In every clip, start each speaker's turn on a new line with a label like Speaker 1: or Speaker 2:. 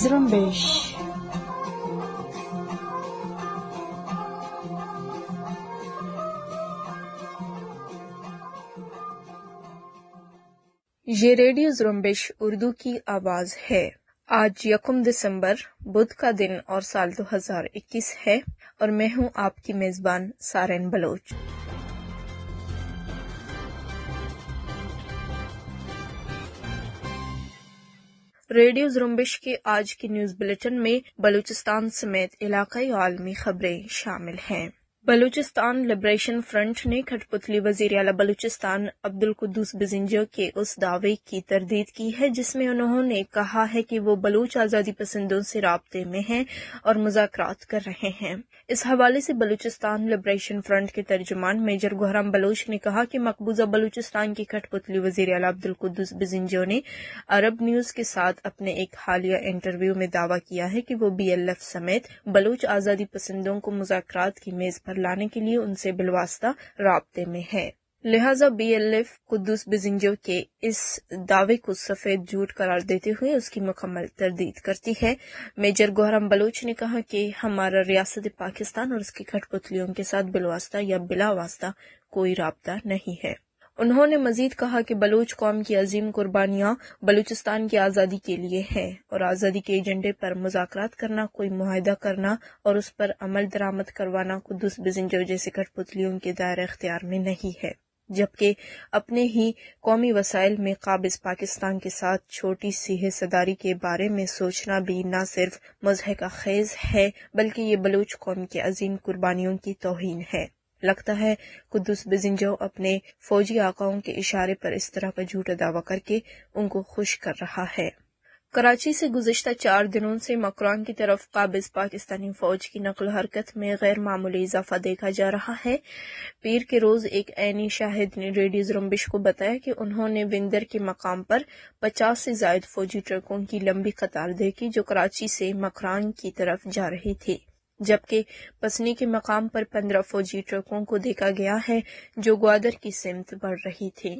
Speaker 1: زرمبش یہ ریڈیو زرمبش اردو کی آواز ہے۔ آج 1 دسمبر بدھ کا دن اور سال 2021 ہے اور میں ہوں آپ کی میزبان سارین بلوچ۔ ریڈیو زرمبش کے آج کی نیوز بلیٹن میں بلوچستان سمیت علاقائی اور عالمی خبریں شامل ہیں۔ بلوچستان لبریشن فرنٹ نے کھٹ پتلی وزیر اعلیٰ بلوچستان عبدالقدوس بزنجو کے اس دعوے کی تردید کی ہے جس میں انہوں نے کہا ہے کہ وہ بلوچ آزادی پسندوں سے رابطے میں ہیں اور مذاکرات کر رہے ہیں۔ اس حوالے سے بلوچستان لبریشن فرنٹ کے ترجمان میجر گوہرام بلوچ نے کہا کہ مقبوضہ بلوچستان کی کھٹ پتلی وزیر اعلیٰ عبدالقدوس بزنجو نے عرب نیوز کے ساتھ اپنے ایک حالیہ انٹرویو میں دعویٰ کیا ہے کہ وہ BLF سمیت بلوچ آزادی پسندوں کو مذاکرات کی میز پر لانے کے لیے ان سے بالواسطہ رابطے میں ہے، لہذا BLF قدوس بزنجو کے اس دعوے کو سفید جھوٹ قرار دیتے ہوئے اس کی مکمل تردید کرتی ہے۔ میجر گوہرام بلوچ نے کہا کہ ہمارا ریاست پاکستان اور اس کی کھٹ پتلیوں کے ساتھ بالواسطہ یا بلا واسطہ کوئی رابطہ نہیں ہے۔ انہوں نے مزید کہا کہ بلوچ قوم کی عظیم قربانیاں بلوچستان کی آزادی کے لیے ہیں اور آزادی کے ایجنڈے پر مذاکرات کرنا، کوئی معاہدہ کرنا اور اس پر عمل درآمد کروانا قدوس بزنجو جیسے کھٹ پتلیوں کے دائرہ اختیار میں نہیں ہے، جبکہ اپنے ہی قومی وسائل میں قابض پاکستان کے ساتھ چھوٹی سی حصہ داری کے بارے میں سوچنا بھی نہ صرف مضحکہ خیز ہے بلکہ یہ بلوچ قوم کی عظیم قربانیوں کی توہین ہے۔ لگتا ہے قدوس بزنجو اپنے فوجی آقاؤں کے اشارے پر اس طرح کا جھوٹا دعویٰ کر کے ان کو خوش کر رہا ہے۔ کراچی سے گزشتہ 4 دنوں سے مکران کی طرف قابض پاکستانی فوج کی نقل و حرکت میں غیر معمولی اضافہ دیکھا جا رہا ہے۔ پیر کے روز ایک عینی شاہد نے ریڈیو زرمبش کو بتایا کہ انہوں نے وندر کے مقام پر 50 سے زائد فوجی ٹرکوں کی لمبی قطار دیکھی جو کراچی سے مکران کی طرف جا رہی تھی، جبکہ پسنی کے مقام پر 15 فوجی ٹرکوں کو دیکھا گیا ہے جو گوادر کی سمت بڑھ رہی تھی۔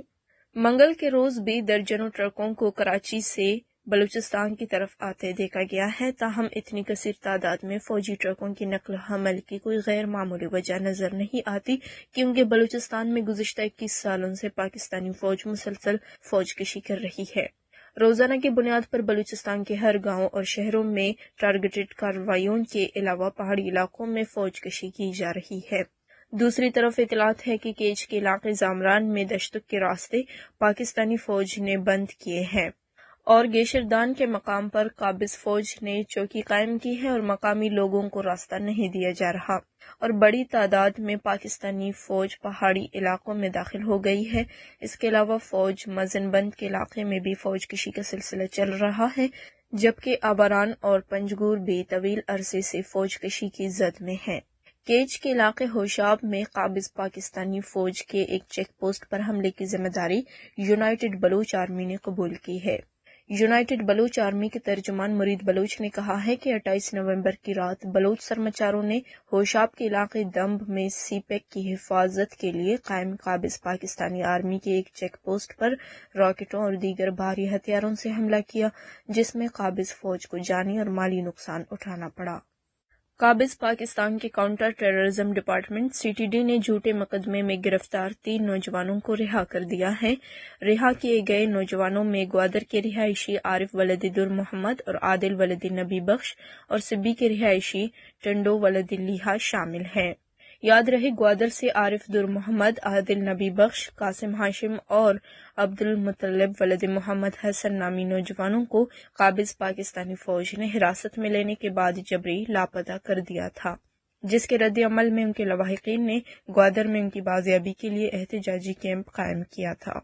Speaker 1: منگل کے روز بھی درجنوں ٹرکوں کو کراچی سے بلوچستان کی طرف آتے دیکھا گیا ہے، تاہم اتنی کثیر تعداد میں فوجی ٹرکوں کی نقل و حمل کی کوئی غیر معمولی وجہ نظر نہیں آتی کیونکہ بلوچستان میں گزشتہ 21 سالوں سے پاکستانی فوج مسلسل فوج کشی کر رہی ہے۔ روزانہ کی بنیاد پر بلوچستان کے ہر گاؤں اور شہروں میں ٹارگیٹڈ کارروائیوں کے علاوہ پہاڑی علاقوں میں فوج کشی کی جا رہی ہے۔ دوسری طرف اطلاعات ہے کہ کیچ کے علاقے زامران میں دشتک کے راستے پاکستانی فوج نے بند کیے ہیں اور گیشردان کے مقام پر قابض فوج نے چوکی قائم کی ہے اور مقامی لوگوں کو راستہ نہیں دیا جا رہا اور بڑی تعداد میں پاکستانی فوج پہاڑی علاقوں میں داخل ہو گئی ہے۔ اس کے علاوہ فوج مزن بند کے علاقے میں بھی فوج کشی کا سلسلہ چل رہا ہے، جبکہ آباران اور پنجگور بھی طویل عرصے سے فوج کشی کی زد میں ہیں۔ کیچ کے علاقے ہوشاب میں قابض پاکستانی فوج کے ایک چیک پوسٹ پر حملے کی ذمہ داری یونائٹڈ بلوچ آرمی نے قبول کی ہے۔ یونائٹڈ بلوچ آرمی کے ترجمان مرید بلوچ نے کہا ہے کہ 28 نومبر کی رات بلوچ سرمچاروں نے ہوشاب کے علاقے دمب میں سی پیک کی حفاظت کے لیے قائم قابض پاکستانی آرمی کے ایک چیک پوسٹ پر راکٹوں اور دیگر بھاری ہتھیاروں سے حملہ کیا جس میں قابض فوج کو جانی اور مالی نقصان اٹھانا پڑا۔ قابض پاکستان کے کاؤنٹر ٹیررزم ڈپارٹمنٹ CTD نے جھوٹے مقدمے میں گرفتار 3 نوجوانوں کو رہا کر دیا ہے۔ رہا کیے گئے نوجوانوں میں گوادر کے رہائشی عارف ولد در محمد اور عادل ولد نبی بخش اور سبی کے رہائشی ٹنڈو ولد لیہا شامل ہیں۔ یاد رہے گوادر سے عارف در محمد، عادل نبی بخش، قاسم ہاشم اور عبد المطلب ولد محمد حسن نامی نوجوانوں کو قابض پاکستانی فوج نے حراست میں لینے کے بعد جبری لاپتہ کر دیا تھا، جس کے رد عمل میں ان کے لواحقین نے گوادر میں ان کی بازیابی کے لیے احتجاجی کیمپ قائم کیا تھا۔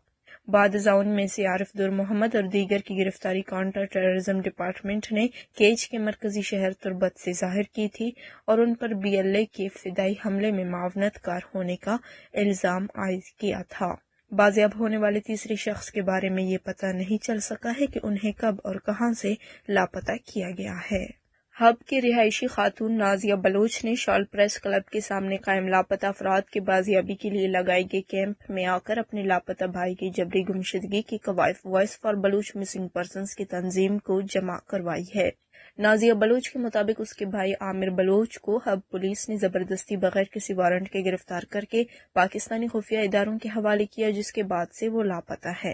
Speaker 1: بعد ازاں ان میں سے عارف در محمد اور دیگر کی گرفتاری کاؤنٹر ٹیررزم ڈپارٹمنٹ نے کیچ کے مرکزی شہر تربت سے ظاہر کی تھی اور ان پر BLA کے فدائی حملے میں معاونت کار ہونے کا الزام عائد کیا تھا۔ بازیاب ہونے والے تیسرے شخص کے بارے میں یہ پتہ نہیں چل سکا ہے کہ انہیں کب اور کہاں سے لاپتہ کیا گیا ہے۔ ہب کی رہائشی خاتون نازیہ بلوچ نے شال پریس کلب کے سامنے قائم لاپتہ افراد کی بازیابی کے لیے لگائے گئے کیمپ میں آ کر اپنے لاپتہ بھائی کی جبری گمشدگی کی قوائف voice for Baloch missing persons کی تنظیم کو جمع کروائی ہے۔ نازیہ بلوچ کے مطابق اس کے بھائی عامر بلوچ کو اب پولیس نے زبردستی بغیر کسی وارنٹ کے گرفتار کر کے پاکستانی خفیہ اداروں کے حوالے کیا، جس کے بعد سے وہ لاپتہ ہے۔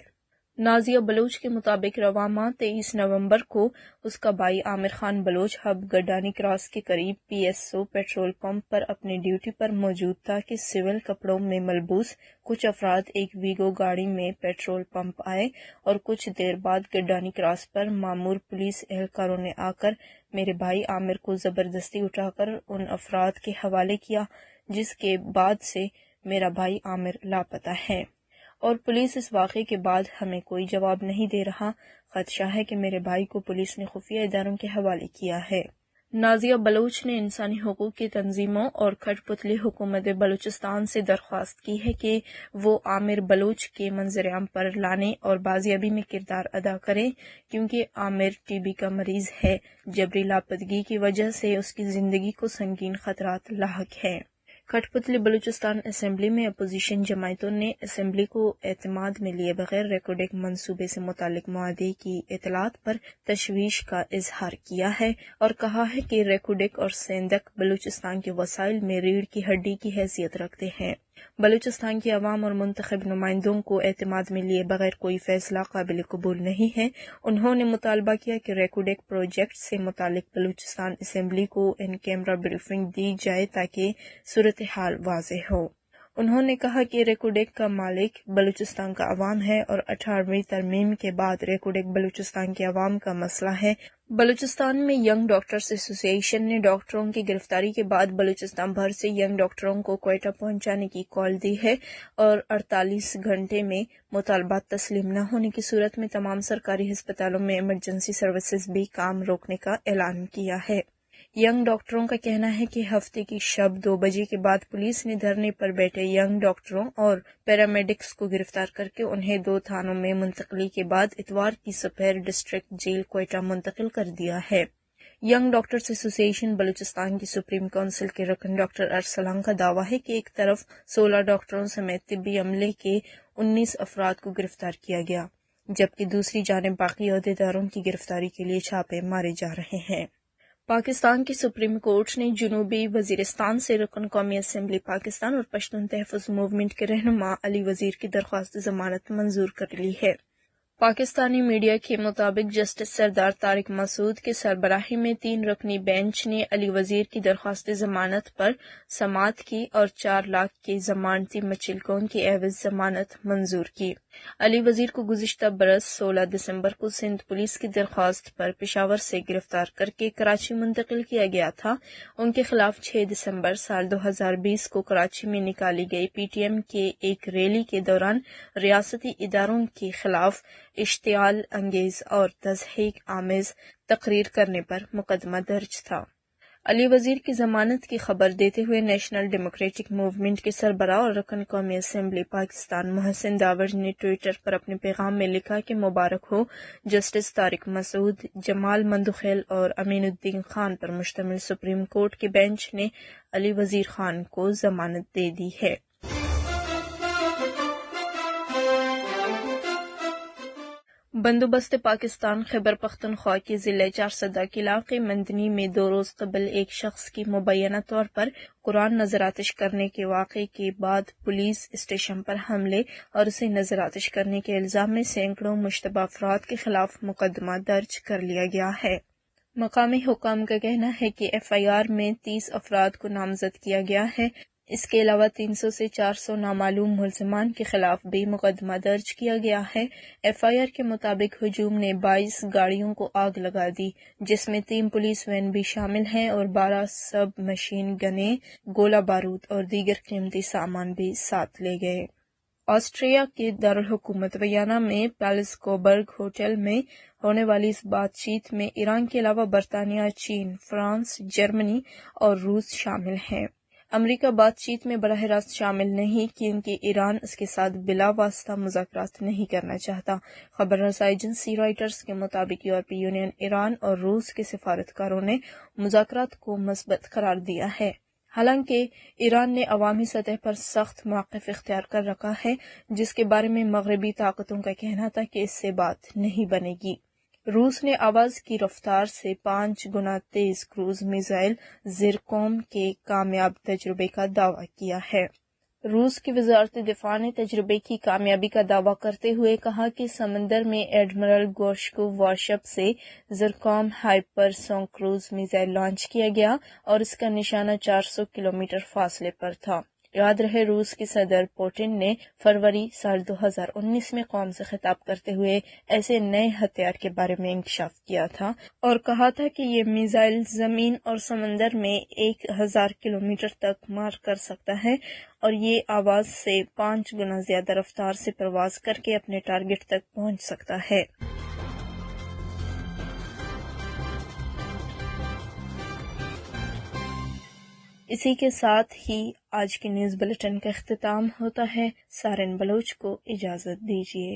Speaker 1: نازیہ بلوچ کے مطابق رواں ماہ 23 نومبر کو اس کا بھائی عامر خان بلوچ ہب گڈانی کراس کے قریب PSO پیٹرول پمپ پر اپنی ڈیوٹی پر موجود تھا کہ سول کپڑوں میں ملبوس کچھ افراد ایک ویگو گاڑی میں پیٹرول پمپ آئے اور کچھ دیر بعد گڈانی کراس پر مامور پولیس اہلکاروں نے آ کر میرے بھائی عامر کو زبردستی اٹھا کر ان افراد کے حوالے کیا، جس کے بعد سے میرا بھائی عامر لاپتہ ہے اور پولیس اس واقعے کے بعد ہمیں کوئی جواب نہیں دے رہا۔ خدشہ ہے کہ میرے بھائی کو پولیس نے خفیہ اداروں کے حوالے کیا ہے۔ نازیہ بلوچ نے انسانی حقوق کی تنظیموں اور کھٹ پتلی حکومت بلوچستان سے درخواست کی ہے کہ وہ عامر بلوچ کے منظر عام پر لانے اور بازیابی میں کردار ادا کریں، کیونکہ عامر TB کا مریض ہے۔ جبری لاپتگی کی وجہ سے اس کی زندگی کو سنگین خطرات لاحق ہیں۔ کھٹ پتلی بلوچستان اسمبلی میں اپوزیشن جماعتوں نے اسمبلی کو اعتماد میں لیے بغیر ریکوڈیک منصوبے سے متعلق معاہدے کی اطلاعات پر تشویش کا اظہار کیا ہے اور کہا ہے کہ ریکوڈیک اور سیندک بلوچستان کے وسائل میں ریڑھ کی ہڈی کی حیثیت رکھتے ہیں۔ بلوچستان کی عوام اور منتخب نمائندوں کو اعتماد میں لیے بغیر کوئی فیصلہ قابل قبول نہیں ہے۔ انہوں نے مطالبہ کیا کہ ریکوڈیک پروجیکٹ سے متعلق بلوچستان اسمبلی کو ان کیمرہ بریفنگ دی جائے تاکہ صورتحال واضح ہو۔ انہوں نے کہا کہ ریکوڈیک کا مالک بلوچستان کا عوام ہے اور 18ویں ترمیم کے بعد ریکوڈیک بلوچستان کے عوام کا مسئلہ ہے۔ بلوچستان میں ینگ ڈاکٹرز ایسوسی ایشن نے ڈاکٹروں کی گرفتاری کے بعد بلوچستان بھر سے ینگ ڈاکٹروں کو کوئٹہ پہنچانے کی کال دی ہے اور 48 گھنٹے میں مطالبات تسلیم نہ ہونے کی صورت میں تمام سرکاری ہسپتالوں میں ایمرجنسی سروسز بھی کام روکنے کا اعلان کیا ہے۔ ینگ ڈاکٹروں کا کہنا ہے کہ ہفتے کی شب 2 بجے کے بعد پولیس نے دھرنے پر بیٹھے ینگ ڈاکٹروں اور پیرامیڈکس کو گرفتار کر کے انہیں 2 تھانوں میں منتقلی کے بعد اتوار کی سپیر ڈسٹرکٹ جیل کوئٹہ منتقل کر دیا ہے۔ ینگ ڈاکٹرز ایسوسی ایشن بلوچستان کی سپریم کونسل کے رکن ڈاکٹر ارسلان کا دعویٰ ہے کہ ایک طرف 16 ڈاکٹروں سمیت طبی عملے کے 19 افراد کو گرفتار کیا گیا، جبکہ دوسری جانب باقی عہدیداروں کی گرفتاری کے لیے چھاپے مارے جا رہے ہیں۔ پاکستان کی سپریم کورٹ نے جنوبی وزیرستان سے رکن قومی اسمبلی پاکستان اور پشتون تحفظ موومنٹ کے رہنما علی وزیر کی درخواست ضمانت منظور کر لی ہے۔ پاکستانی میڈیا کے مطابق جسٹس سردار طارق مسعود کے سربراہی میں 3 رکنی بینچ نے علی وزیر کی درخواست ضمانت پر سماعت کی اور 4 لاکھ کی ضمانتی مچلکوں کی عوض ضمانت منظور کی۔ علی وزیر کو گزشتہ برس 16 دسمبر کو سندھ پولیس کی درخواست پر پشاور سے گرفتار کر کے کراچی منتقل کیا گیا تھا۔ ان کے خلاف 6 دسمبر سال 2020 کو کراچی میں نکالی گئی PTM کے ایک ریلی کے دوران ریاستی اداروں کے خلاف اشتعال انگیز اور تضحیک آمیز تقریر کرنے پر مقدمہ درج تھا۔ علی وزیر کی ضمانت کی خبر دیتے ہوئے نیشنل ڈیموکریٹک موومنٹ کے سربراہ اور رکن قومی اسمبلی پاکستان محسن داوڑ نے ٹوئٹر پر اپنے پیغام میں لکھا کہ مبارک ہو، جسٹس طارق مسعود، جمال مندوخیل اور امین الدین خان پر مشتمل سپریم کورٹ کے بینچ نے علی وزیر خان کو ضمانت دے دی ہے۔ بندوبست پاکستان خیبر پختونخوا کے ضلع چارسدہ کے علاقے مندنی میں 2 روز قبل ایک شخص کی مبینہ طور پر قرآن نظر آتش کرنے کے واقعے کے بعد پولیس اسٹیشن پر حملے اور اسے نظر آتش کرنے کے الزام میں سینکڑوں مشتبہ افراد کے خلاف مقدمہ درج کر لیا گیا ہے۔ مقامی حکام کا کہنا ہے کہ FIR میں 30 افراد کو نامزد کیا گیا ہے۔ اس کے علاوہ 300 سے 400 نامعلوم ملزمان کے خلاف بھی مقدمہ درج کیا گیا ہے۔ FIR کے مطابق ہجوم نے 22 گاڑیوں کو آگ لگا دی، جس میں 3 پولیس وین بھی شامل ہیں اور 12 سب مشین گنیں، گولہ بارود اور دیگر قیمتی سامان بھی ساتھ لے گئے۔ آسٹریا کے دارالحکومت ویانا میں پیلس کوبرگ ہوٹل میں ہونے والی اس بات چیت میں ایران کے علاوہ برطانیہ، چین، فرانس، جرمنی اور روس شامل ہیں۔ امریکہ بات چیت میں براہ راست شامل نہیں کیونکہ ایران اس کے ساتھ بلا واسطہ مذاکرات نہیں کرنا چاہتا۔ خبر رساں ایجنسی رائٹرز کے مطابق یورپی یونین، ایران اور روس کے سفارتکاروں نے مذاکرات کو مثبت قرار دیا ہے، حالانکہ ایران نے عوامی سطح پر سخت موقف اختیار کر رکھا ہے، جس کے بارے میں مغربی طاقتوں کا کہنا تھا کہ اس سے بات نہیں بنے گی۔ روس نے آواز کی رفتار سے 5 گنا تیز کروز میزائل زرکوم کے کامیاب تجربے کا دعویٰ کیا ہے۔ روس کی وزارت دفاع نے تجربے کی کامیابی کا دعویٰ کرتے ہوئے کہا کہ سمندر میں ایڈمرل گورشکو وارشپ سے زرکوم hyper sonic cruise missile launch کیا گیا اور اس کا نشانہ 400 کلومیٹر فاصلے پر تھا۔ یاد رہے روس کے صدر پوٹن نے فروری سال 2019 میں قوم سے خطاب کرتے ہوئے ایسے نئے ہتھیار کے بارے میں انکشاف کیا تھا اور کہا تھا کہ یہ میزائل زمین اور سمندر میں 1000 کلومیٹر تک مار کر سکتا ہے اور یہ آواز سے 5 گنا زیادہ رفتار سے پرواز کر کے اپنے ٹارگٹ تک پہنچ سکتا ہے۔ اسی کے ساتھ ہی آج کے نیوز بلیٹن کا اختتام ہوتا ہے۔ سارن بلوچ کو اجازت دیجیے۔